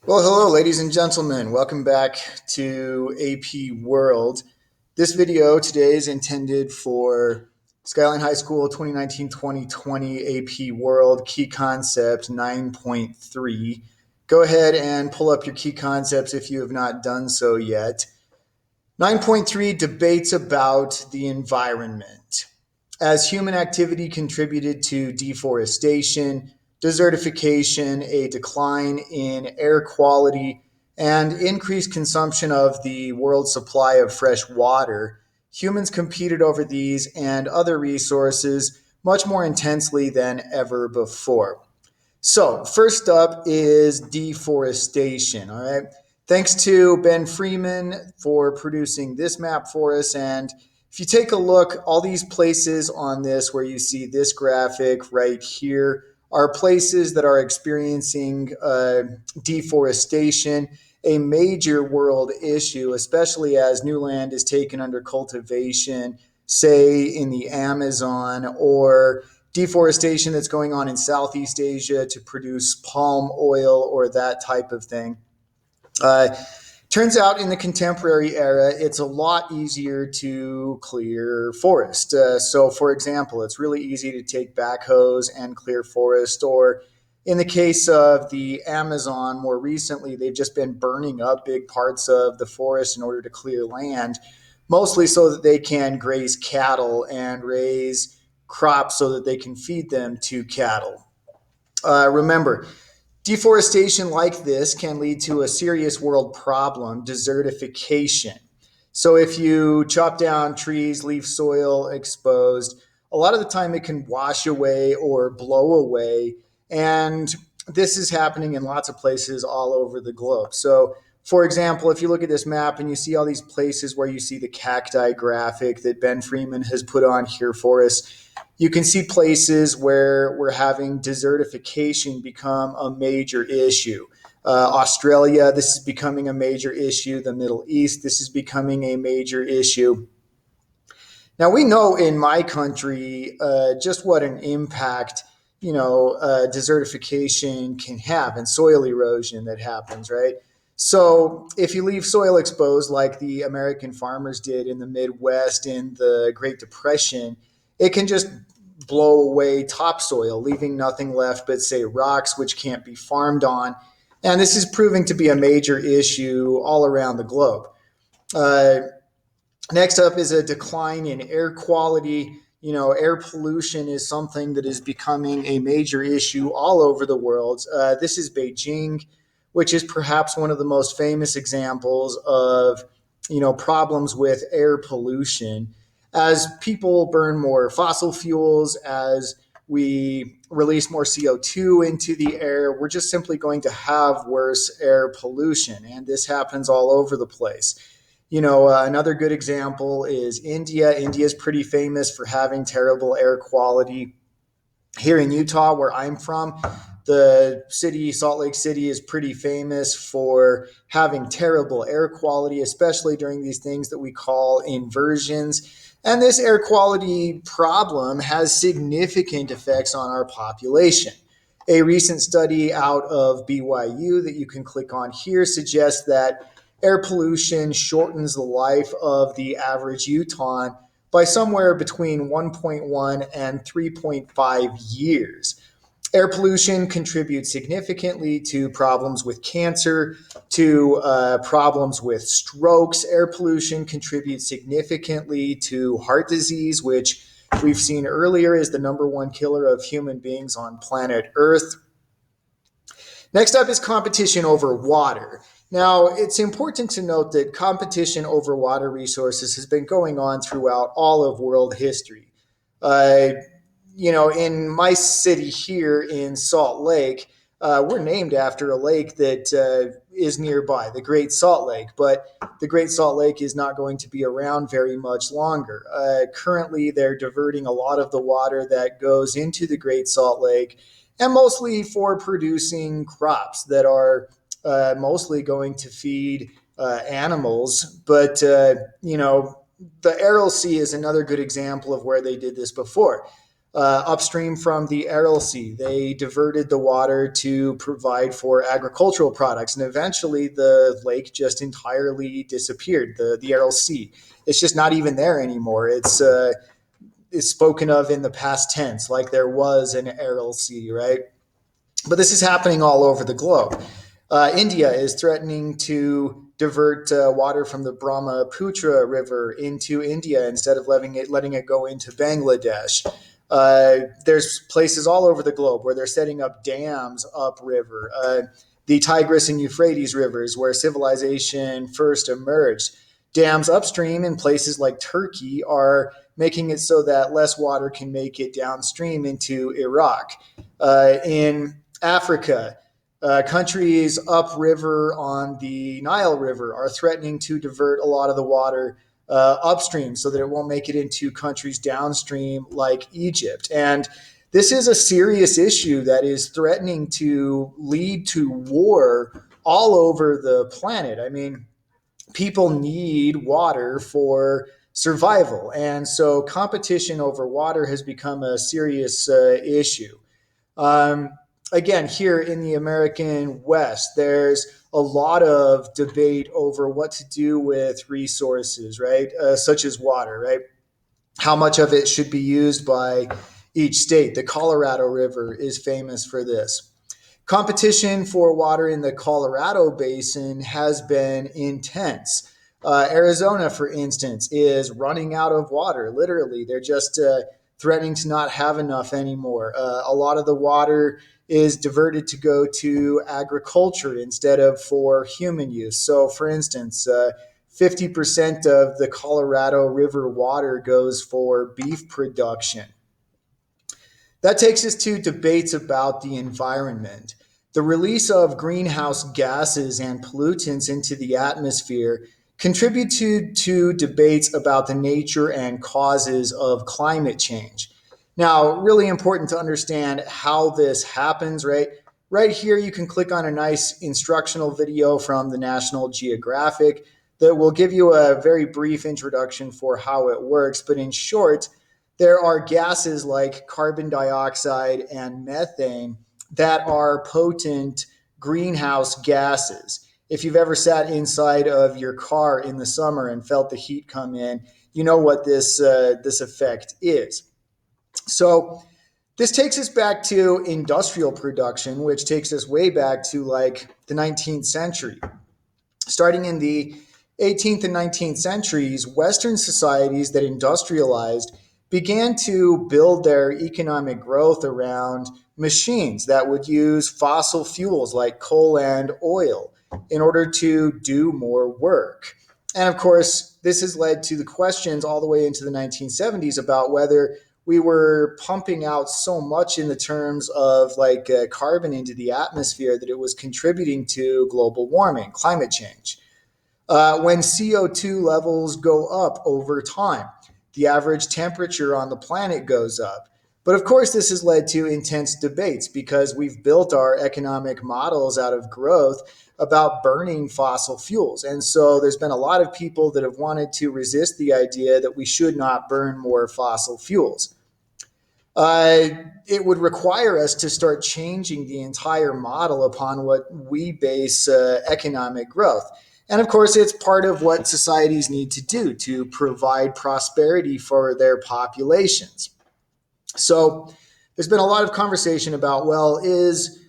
Well, hello, ladies and gentlemen. Welcome back to AP World. This video today is intended for Skyline High School 2019-2020 AP World Key Concept 9.3. Go ahead and pull up your key concepts if you have not done so yet. 9.3 debates about the environment. As human activity contributed to deforestation, desertification, a decline in air quality, and increased consumption of the world's supply of fresh water, humans competed over these and other resources much more intensely than ever before. So, first up is deforestation. All right. Thanks to Ben Freeman for producing this map for us. And if you take a look, all these places on this where you see this graphic right here are places that are experiencing deforestation, a major world issue, especially as new land is taken under cultivation, say in the Amazon, or deforestation that's going on in Southeast Asia to produce palm oil or that type of thing. Uh, Turns out in the contemporary era, it's a lot easier to clear forest. So, for example, it's really easy to take backhoes and clear forest, or in the case of the Amazon, more recently, they've just been burning up big parts of the forest in order to clear land, mostly so that they can graze cattle and raise crops so that they can feed them to cattle. Remember, deforestation like this can lead to a serious world problem, desertification. So if you chop down trees, leave soil exposed, a lot of the time it can wash away or blow away. And this is happening in lots of places all over the globe. So, for example, if you look at this map and you see all these places where you see the cacti graphic that Ben Freeman has put on here for us, you can see places where we're having desertification become a major issue. Australia, this is becoming a major issue. The Middle East, this is becoming a major issue. Now, we know in my country just what an impact, desertification can have and soil erosion that happens, right? So, if you leave soil exposed like the American farmers did in the Midwest in the Great Depression, it can just blow away topsoil, leaving nothing left but, say, rocks, which can't be farmed on. And this is proving to be a major issue all around the globe. Uh, Next up is a decline in air quality. Air pollution is something that is becoming a major issue all over the world. This is Beijing, which is perhaps one of the most famous examples of, problems with air pollution. As people burn more fossil fuels, as we release more CO2 into the air, we're just simply going to have worse air pollution. And this happens all over the place. Another good example is India. India is pretty famous for having terrible air quality. Here in Utah, where I'm from, the city, Salt Lake City, is pretty famous for having terrible air quality, especially during these things that we call inversions. And this air quality problem has significant effects on our population. A recent study out of BYU that you can click on here suggests that air pollution shortens the life of the average Utahn by somewhere between 1.1 and 3.5 years. Air pollution contributes significantly to problems with cancer, to problems with strokes. Air pollution contributes significantly to heart disease, which we've seen earlier is the number one killer of human beings on planet Earth. Next up is competition over water. Now, it's important to note that competition over water resources has been going on throughout all of world history. Uh, in my city here in Salt Lake, we're named after a lake that is nearby, the Great Salt Lake, but the Great Salt Lake is not going to be around very much longer. Currently, they're diverting a lot of the water that goes into the Great Salt Lake, and mostly for producing crops that are mostly going to feed animals. But, the Aral Sea is another good example of where they did this before. upstream from the Aral Sea. They diverted the water to provide for agricultural products, and eventually the lake just entirely disappeared. The Aral Sea, it's just not even there anymore. It's spoken of in the past tense, like there was an Aral Sea, right? But this is happening all over the globe. India is threatening to divert water from the Brahmaputra River into India instead of letting it go into Bangladesh. There's places all over the globe where they're setting up dams upriver. The Tigris and Euphrates rivers, where civilization first emerged. Dams upstream in places like Turkey are making it so that less water can make it downstream into Iraq. In Africa, countries upriver on the Nile River are threatening to divert a lot of the water upstream so that it won't make it into countries downstream like Egypt. And this is a serious issue that is threatening to lead to war all over the planet. I mean, people need water for survival. And so competition over water has become a serious issue. Um, Again, here in the American West, there's a lot of debate over what to do with resources, right? Such as water, right? How much of it should be used by each state. The Colorado River is famous for this. Competition for water in the Colorado basin has been intense. Arizona, for instance, is running out of water. Literally, they're just threatening to not have enough anymore. A lot of the water is diverted to go to agriculture instead of for human use. So, for instance, 50% of the Colorado River water goes for beef production. That takes us to debates about the environment. The release of greenhouse gases and pollutants into the atmosphere contribute to debates about the nature and causes of climate change. Now, really important to understand how this happens, right? Right here, you can click on a nice instructional video from the National Geographic that will give you a very brief introduction for how it works. But in short, there are gases like carbon dioxide and methane that are potent greenhouse gases. If you've ever sat inside of your car in the summer and felt the heat come in, you know what this effect is. So this takes us back to industrial production, which takes us way back to like the 19th century. Starting in the 18th and 19th centuries, Western societies that industrialized began to build their economic growth around machines that would use fossil fuels like coal and oil in order to do more work. And of course, this has led to the questions all the way into the 1970s about whether we were pumping out so much in the terms of like carbon into the atmosphere that it was contributing to global warming, climate change. When CO2 levels go up over time, the average temperature on the planet goes up. But of course, this has led to intense debates because we've built our economic models out of growth about burning fossil fuels. And so there's been a lot of people that have wanted to resist the idea that we should not burn more fossil fuels. Uh, it would require us to start changing the entire model upon what we base economic growth. And of course, it's part of what societies need to do to provide prosperity for their populations. So there's been a lot of conversation about, well, is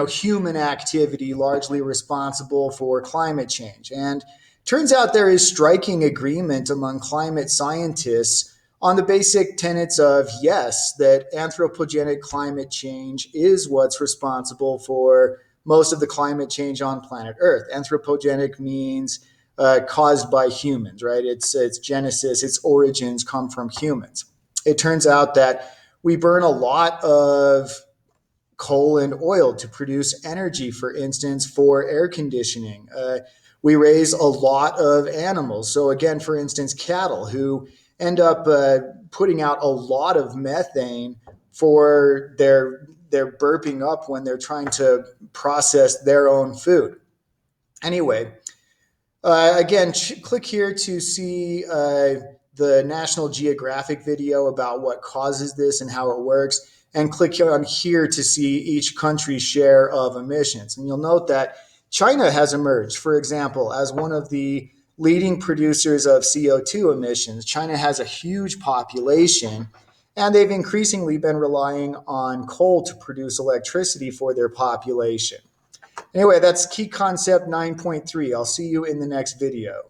human activity largely responsible for climate change? And turns out there is striking agreement among climate scientists on the basic tenets of yes, that anthropogenic climate change is what's responsible for most of the climate change on planet Earth. Anthropogenic means caused by humans, right? Its genesis, its origins come from humans. It turns out that we burn a lot of coal and oil to produce energy, for instance, for air conditioning. We raise a lot of animals. So, again, for instance, cattle who end up putting out a lot of methane for their burping up when they're trying to process their own food. Anyway, again, click here to see the National Geographic video about what causes this and how it works, and click on here to see each country's share of emissions. And you'll note that China has emerged, for example, as one of the leading producers of CO2 emissions. China has a huge population, and they've increasingly been relying on coal to produce electricity for their population. Anyway, that's key concept 9.3. I'll see you in the next video.